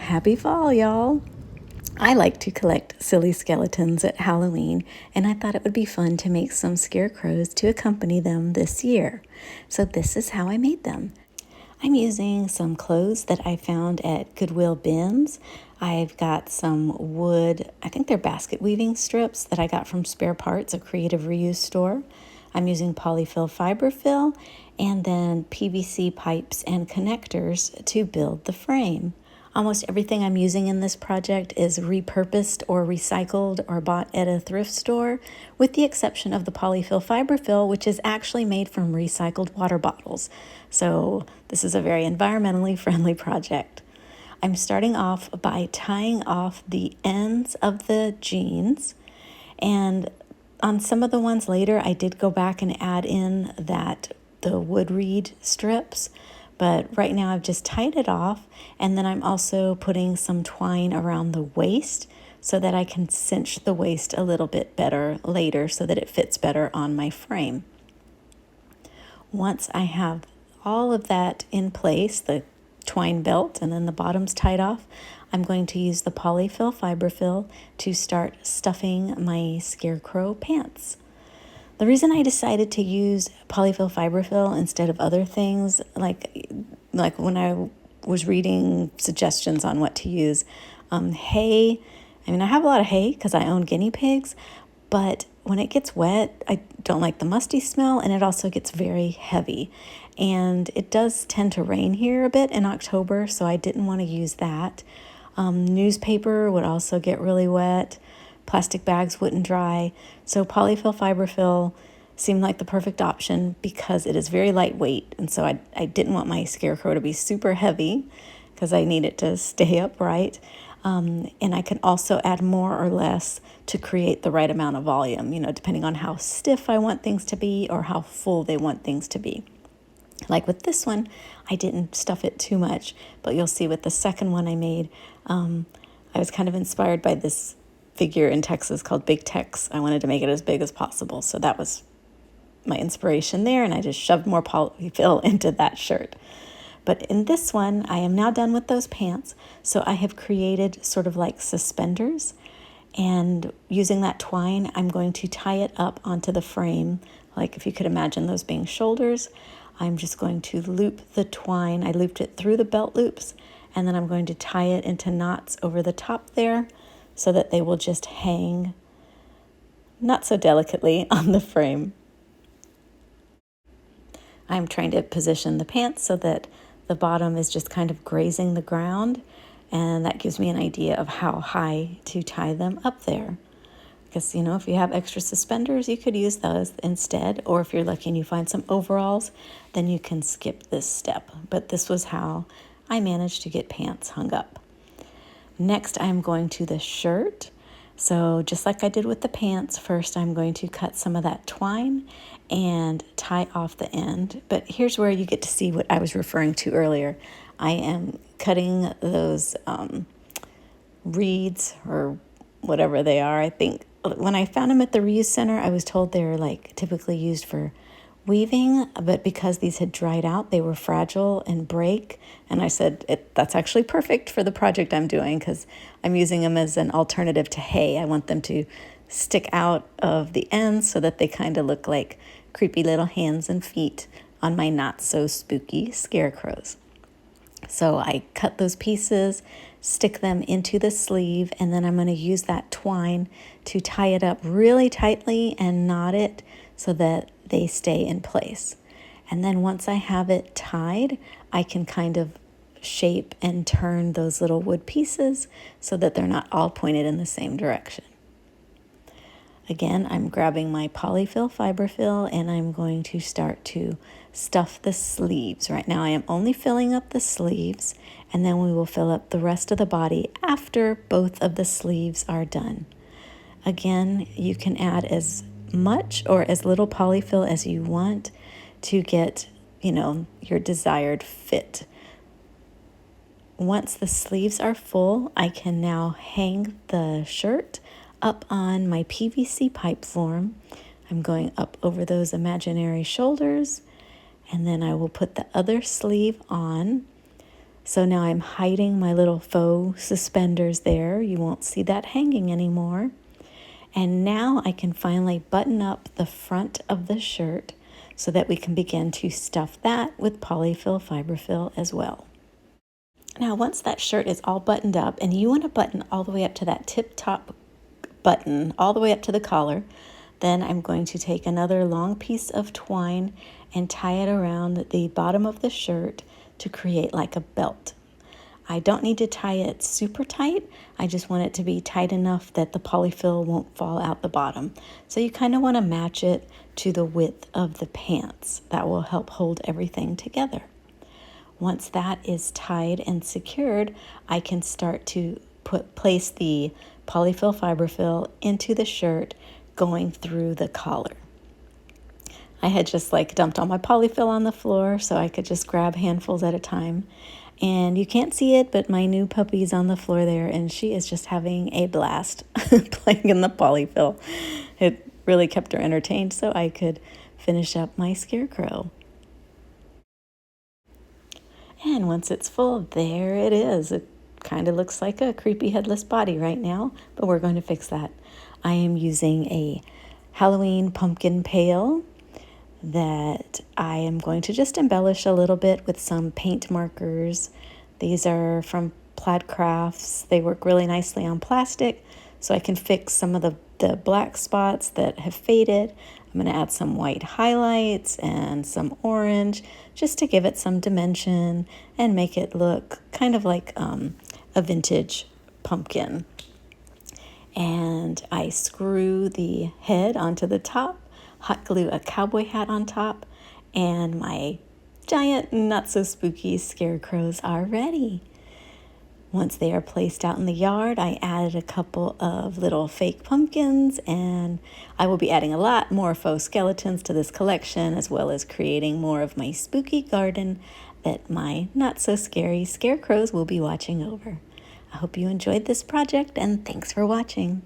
Happy fall, y'all! I like to collect silly skeletons at Halloween, and I thought it would be fun to make some scarecrows to accompany them this year. So this is how I made them. I'm using some clothes that I found at Goodwill bins. I've got some wood, I think they're basket weaving strips that I got from Spare Parts, a creative reuse store. I'm using Poly-Fil Fiber Fill and then PVC pipes and connectors to build the frame. Almost everything I'm using in this project is repurposed or recycled or bought at a thrift store, with the exception of the Poly-Fil Fiber Fill, which is actually made from recycled water bottles. So this is a very environmentally friendly project. I'm starting off by tying off the ends of the jeans, and on some of the ones later I did go back and add in the wood reed strips. But right now I've just tied it off, and then I'm also putting some twine around the waist so that I can cinch the waist a little bit better later so that it fits better on my frame. Once I have all of that in place, the twine belt and then the bottoms tied off, I'm going to use the Poly-Fil Fiber Fill to start stuffing my scarecrow pants. The reason I decided to use Poly-Fil Fiber Fill instead of other things, like when I was reading suggestions on what to use, hay, I mean, I have a lot of hay because I own guinea pigs, but when it gets wet, I don't like the musty smell, and it also gets very heavy. And it does tend to rain here a bit in October, so I didn't want to use that. Newspaper would also get really wet. Plastic bags wouldn't dry. So Poly-Fil Fiber Fill seemed like the perfect option because it is very lightweight. And so I didn't want my scarecrow to be super heavy because I need it to stay upright. And I can also add more or less to create the right amount of volume, depending on how stiff I want things to be or how full they want things to be. Like with this one, I didn't stuff it too much, but you'll see with the second one I made, I was kind of inspired by this figure in Texas called Big Tex. I wanted to make it as big as possible, so that was my inspiration there, and I just shoved more polyfill into that shirt. But in this one, I am now done with those pants, so I have created sort of like suspenders, and using that twine, I'm going to tie it up onto the frame, like if you could imagine those being shoulders. I'm just going to loop the twine. I looped it through the belt loops, and then I'm going to tie it into knots over the top there, so that they will just hang not so delicately on the frame. I'm trying to position the pants so that the bottom is just kind of grazing the ground, and that gives me an idea of how high to tie them up there. Because, if you have extra suspenders, you could use those instead, or if you're lucky and you find some overalls, then you can skip this step. But this was how I managed to get pants hung up. Next, I'm going to the shirt. So just like I did with the pants, first I'm going to cut some of that twine and tie off the end. But here's where you get to see what I was referring to earlier. I am cutting those reeds or whatever they are. I think when I found them at the reuse center, I was told they were like typically used for weaving, but because these had dried out, they were fragile and break. And I said, that's actually perfect for the project I'm doing because I'm using them as an alternative to hay. I want them to stick out of the ends so that they kind of look like creepy little hands and feet on my not so spooky scarecrows. So I cut those pieces, stick them into the sleeve, and then I'm going to use that twine to tie it up really tightly and knot it so that they stay in place. And then once I have it tied, I can kind of shape and turn those little wood pieces so that they're not all pointed in the same direction. Again, I'm grabbing my Poly-Fil Fiber Fill and I'm going to start to stuff the sleeves. Right now I am only filling up the sleeves, and then we will fill up the rest of the body after both of the sleeves are done. Again, you can add as much or as little polyfill as you want to get, your desired fit. Once the sleeves are full, I can now hang the shirt up on my PVC pipe form. I'm going up over those imaginary shoulders, and then I will put the other sleeve on. So now I'm hiding my little faux suspenders there. You won't see that hanging anymore. And now I can finally button up the front of the shirt so that we can begin to stuff that with Poly-Fil Fiber Fill as well. Now, once that shirt is all buttoned up, and you want to button all the way up to that tip-top button, all the way up to the collar, then I'm going to take another long piece of twine and tie it around the bottom of the shirt to create like a belt. I don't need to tie it super tight. I just want it to be tight enough that the polyfill won't fall out the bottom. So you kind of want to match it to the width of the pants. That will help hold everything together. Once that is tied and secured, I can start to place the Poly-Fil Fiber Fill into the shirt going through the collar. I had just dumped all my polyfill on the floor so I could just grab handfuls at a time. And you can't see it, but my new puppy's on the floor there, and she is just having a blast playing in the polyfill. It really kept her entertained so I could finish up my Scarecrow. And once it's full, there it is. It kind of looks like a creepy headless body right now, but we're going to fix that. I am using a Halloween pumpkin pail that I am going to just embellish a little bit with some paint markers. These are from Plaid Crafts. They work really nicely on plastic, so I can fix some of the black spots that have faded. I'm going to add some white highlights and some orange just to give it some dimension and make it look kind of like a vintage pumpkin. And I screw the head onto the top, hot glue a cowboy hat on top, and my giant, not so spooky scarecrows are ready. Once they are placed out in the yard, I added a couple of little fake pumpkins, and I will be adding a lot more faux skeletons to this collection, as well as creating more of my spooky garden that my not so scary scarecrows will be watching over. I hope you enjoyed this project, and thanks for watching.